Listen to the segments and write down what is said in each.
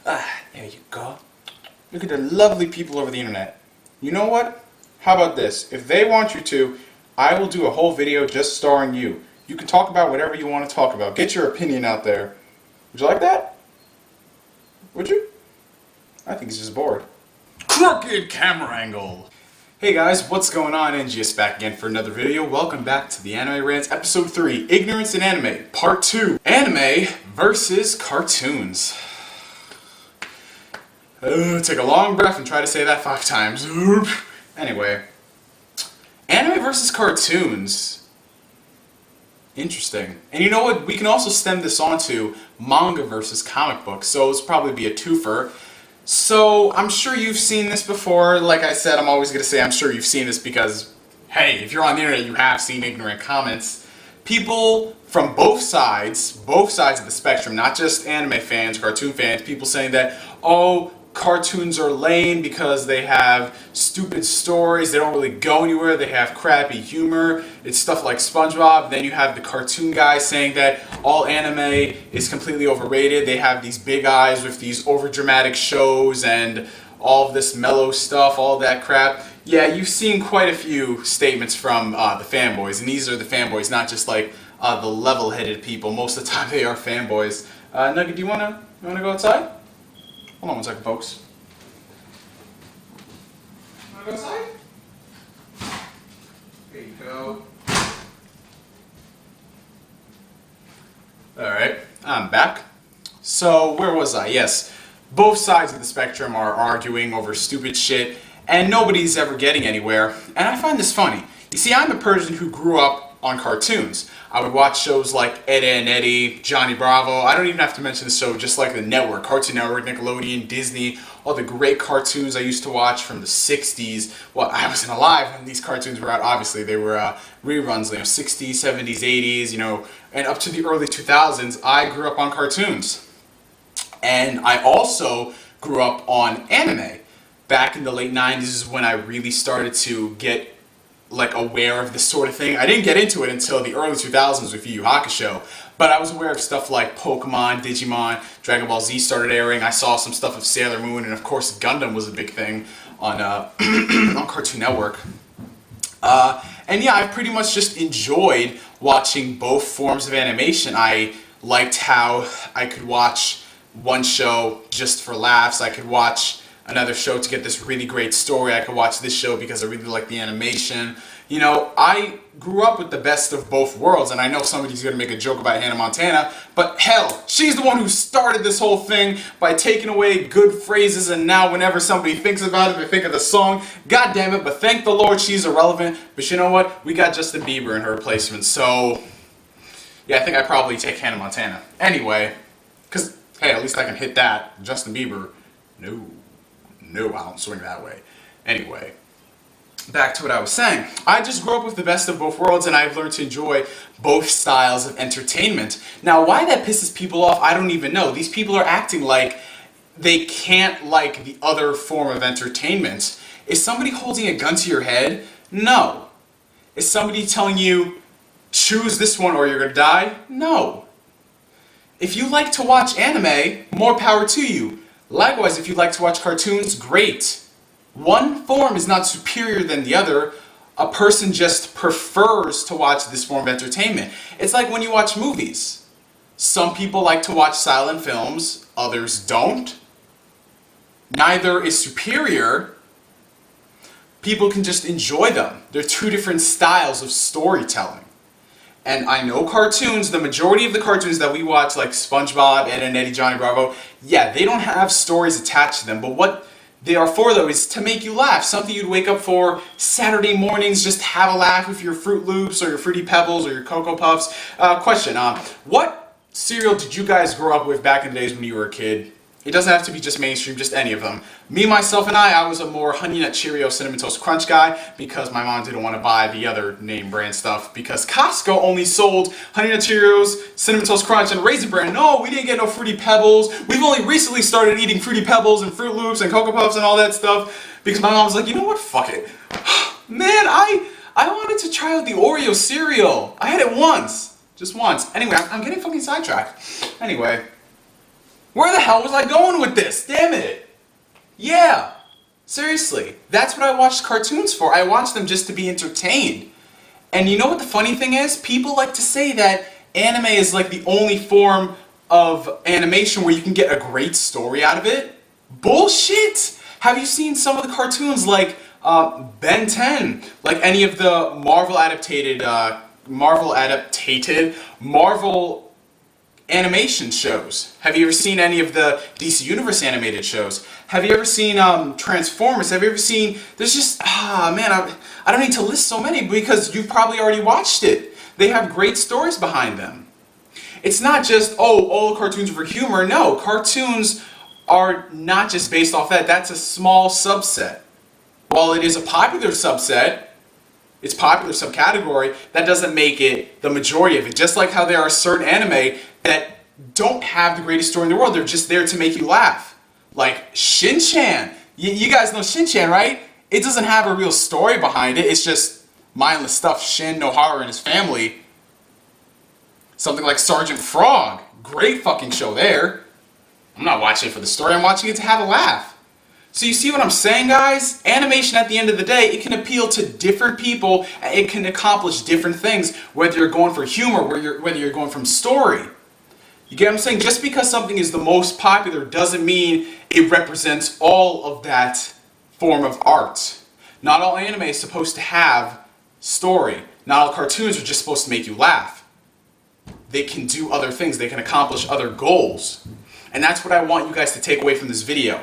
There you go. Look at the lovely people over the internet. You know what? How about this? If they want you to, I will do a whole video just starring you. You can talk about whatever you want to talk about. Get your opinion out there. Would you like that? Would you? I think he's just bored. Crooked camera angle. Hey guys, what's going on? NGS back again for another video. Welcome back to the Anime Rants Episode 3, Ignorance in Anime, Part 2. Anime versus cartoons. Take a long breath and try to say that 5 times. Anyway, anime versus cartoons. Interesting. And you know what? We can also stem this onto manga versus comic books. So it's probably be a twofer. So I'm sure you've seen this before. Like I said, I'm always going to say I'm sure you've seen this because, hey, if you're on the internet, you have seen ignorant comments. People from both sides of the spectrum, not just anime fans, cartoon fans, people saying that, oh, cartoons are lame because they have stupid stories, they don't really go anywhere, they have crappy humor, it's stuff like SpongeBob. Then you have the cartoon guys saying that all anime is completely overrated, they have these big eyes with these overdramatic shows and all of this mellow stuff, all that crap. Yeah, you've seen quite a few statements from the fanboys, and these are the fanboys, not just like the level-headed people. Most of the time they are fanboys. Nugget, do you wanna go outside? Hold on one second, folks. Wanna go outside? There you go. Alright, I'm back. So, where was I? Yes, both sides of the spectrum are arguing over stupid shit, and nobody's ever getting anywhere. And I find this funny. You see, I'm a person who grew up on cartoons. I would watch shows like Ed, Edd n Eddy, Johnny Bravo. I don't even have to mention the show, just like the network, Cartoon Network, Nickelodeon, Disney, all the great cartoons I used to watch from the 60s. Well, I wasn't alive when these cartoons were out, obviously. They were reruns, 60s, 70s, 80s, and up to the early 2000s, I grew up on cartoons. And I also grew up on anime. Back in the late 90s is when I really started to get aware of this sort of thing. I didn't get into it until the early 2000s with Yu Yu Hakusho, but I was aware of stuff like Pokemon, Digimon, Dragon Ball Z started airing. I saw some stuff of Sailor Moon, and of course Gundam was a big thing on on Cartoon Network. And yeah, I pretty much just enjoyed watching both forms of animation. I liked how I could watch one show just for laughs. I could watch another show to get this really great story. I could watch this show because I really like the animation. I grew up with the best of both worlds, and I know somebody's going to make a joke about Hannah Montana, but hell, she's the one who started this whole thing by taking away good phrases, and now whenever somebody thinks about it, they think of the song. God damn it, but thank the Lord she's irrelevant. But you know what? We got Justin Bieber in her replacement, so yeah, I think I'd probably take Hannah Montana. Anyway, because, hey, at least I can hit that. Justin Bieber, no, I don't swing that way. Anyway, back to what I was saying. I just grew up with the best of both worlds, and I've learned to enjoy both styles of entertainment. Now, why that pisses people off, I don't even know. These people are acting like they can't like the other form of entertainment. Is somebody holding a gun to your head? No. Is somebody telling you, choose this one or you're gonna die? No. If you like to watch anime, more power to you. Likewise, if you like to watch cartoons, great. One form is not superior than the other. A person just prefers to watch this form of entertainment. It's like when you watch movies. Some people like to watch silent films, others don't. Neither is superior. People can just enjoy them. They're two different styles of storytelling. And I know cartoons, the majority of the cartoons that we watch, like SpongeBob, Ed, Edd n Eddy, Johnny Bravo, yeah, they don't have stories attached to them, but what they are for, though, is to make you laugh. Something you'd wake up for Saturday mornings, just have a laugh with your Fruit Loops, or your Fruity Pebbles, or your Cocoa Puffs. Question, what cereal did you guys grow up with back in the days when you were a kid? It doesn't have to be just mainstream, just any of them. Me, myself, and I was a more Honey Nut Cheerio Cinnamon Toast Crunch guy because my mom didn't want to buy the other name brand stuff because Costco only sold Honey Nut Cheerios, Cinnamon Toast Crunch, and Raisin Bran. No, we didn't get no Fruity Pebbles. We've only recently started eating Fruity Pebbles and Fruit Loops and Cocoa Puffs and all that stuff because my mom was like, you know what, fuck it. Man, I wanted to try out the Oreo cereal. I had it once. Just once. Anyway, I'm getting fucking sidetracked. Anyway. Where the hell was I going with this? Damn it! Yeah, seriously, that's what I watched cartoons for. I watched them just to be entertained. And you know what the funny thing is? People like to say that anime is like the only form of animation where you can get a great story out of it. Bullshit! Have you seen some of the cartoons like Ben 10? Like any of the Marvel animation shows? Have you ever seen any of the DC Universe animated shows? Have you ever seen Transformers? Have you ever seen... There's just... man, I don't need to list so many because you've probably already watched it. They have great stories behind them. It's not just, oh, all cartoons are for humor. No, cartoons are not just based off that. That's a small subset. While it is a popular subset, it's popular subcategory, that doesn't make it the majority of it. Just like how there are certain anime that don't have the greatest story in the world. They're just there to make you laugh. Like Shin-Chan. You guys know Shin-Chan, right? It doesn't have a real story behind it. It's just mindless stuff. Shin Nohara and his family. Something like Sergeant Frog. Great fucking show there. I'm not watching it for the story. I'm watching it to have a laugh. So you see what I'm saying, guys? Animation, at the end of the day, it can appeal to different people. It can accomplish different things, whether you're going for humor, whether you're going from story. You get what I'm saying? Just because something is the most popular doesn't mean it represents all of that form of art. Not all anime is supposed to have story. Not all cartoons are just supposed to make you laugh. They can do other things. They can accomplish other goals. And that's what I want you guys to take away from this video.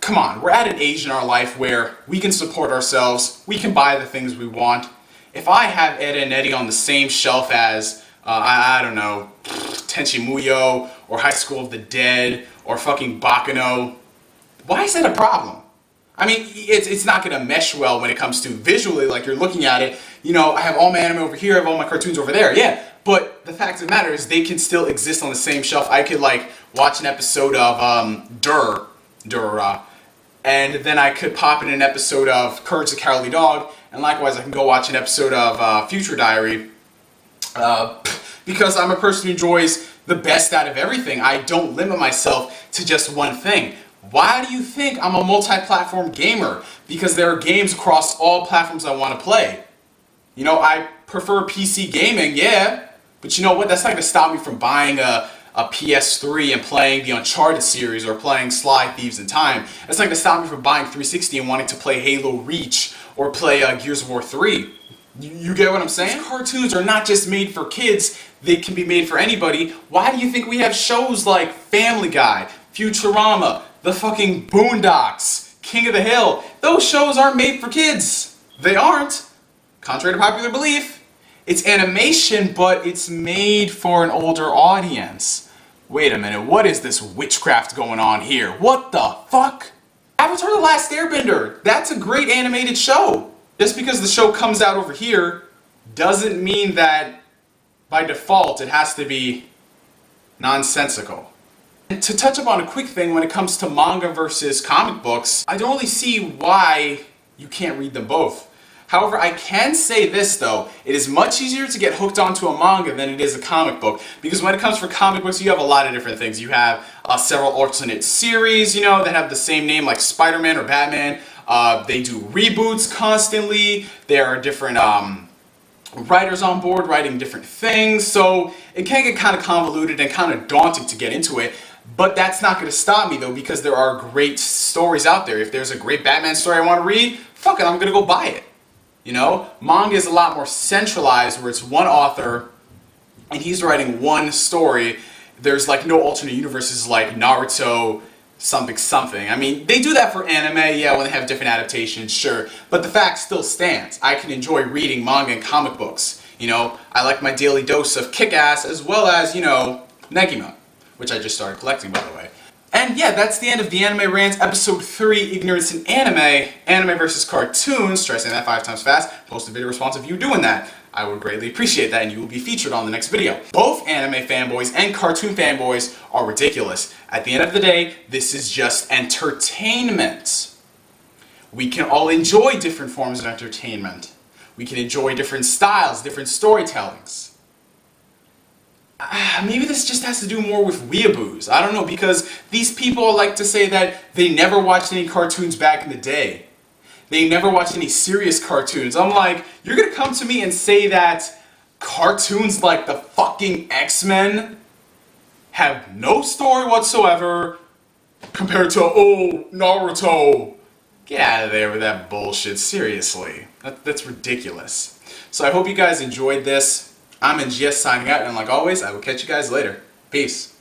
Come on, we're at an age in our life where we can support ourselves. We can buy the things we want. If I have Ed and Eddie on the same shelf as, I don't know, Tenchi Muyo, or High School of the Dead, or fucking Baccano, why is that a problem? I mean, it's not going to mesh well when it comes to visually, like you're looking at it. You know, I have all my anime over here, I have all my cartoons over there, yeah. But the fact of the matter is they can still exist on the same shelf. I could, like, watch an episode of Durarara, and then I could pop in an episode of Courage the Cowardly Dog, and likewise I can go watch an episode of Future Diary, because I'm a person who enjoys the best out of everything. I don't limit myself to just one thing. Why do you think I'm a multi-platform gamer? Because there are games across all platforms I want to play. You know, I prefer PC gaming, yeah, but you know what? That's not going to stop me from buying a PS3 and playing the Uncharted series or playing Sly Thieves in Time. That's not going to stop me from buying 360 and wanting to play Halo Reach or play Gears of War 3. You get what I'm saying? These cartoons are not just made for kids, they can be made for anybody. Why do you think we have shows like Family Guy, Futurama, the fucking Boondocks, King of the Hill? Those shows aren't made for kids. They aren't. Contrary to popular belief. It's animation, but it's made for an older audience. Wait a minute, what is this witchcraft going on here? What the fuck? Avatar The Last Airbender. That's a great animated show. Just because the show comes out over here doesn't mean that by default it has to be nonsensical. And to touch upon a quick thing when it comes to manga versus comic books, I don't really see why you can't read them both. However, I can say this though, it is much easier to get hooked onto a manga than it is a comic book. Because when it comes for comic books, you have a lot of different things. You have several alternate series, you know, that have the same name like Spider-Man or Batman. They do reboots constantly. There are different writers on board writing different things. So it can get kind of convoluted and kind of daunting to get into it. But that's not going to stop me though, because there are great stories out there. If there's a great Batman story I want to read, fuck it, I'm going to go buy it. You know, manga is a lot more centralized where it's one author and he's writing one story. There's like no alternate universes like Naruto, something something. I mean, they do that for anime, yeah, when they have different adaptations, sure. But the fact still stands. I can enjoy reading manga and comic books. You know, I like my daily dose of Kick-Ass as well as, you know, Negima, which I just started collecting, by the way. And yeah, that's the end of the Anime Rants, Episode 3, Ignorance in Anime versus Cartoons, stressing that 5 times fast. Post a video response of you doing that. I would greatly appreciate that, and you will be featured on the next video. Both anime fanboys and cartoon fanboys are ridiculous. At the end of the day, this is just entertainment. We can all enjoy different forms of entertainment. We can enjoy different styles, different storytellings. maybe this just has to do more with weeaboos. I don't know, because these people like to say that they never watched any cartoons back in the day. They never watched any serious cartoons. I'm like, you're gonna come to me and say that cartoons like the fucking X-Men have no story whatsoever compared to, oh, Naruto. Get out of there with that bullshit, seriously. That's ridiculous. So I hope you guys enjoyed this. I'm NGS signing out, and like always, I will catch you guys later. Peace.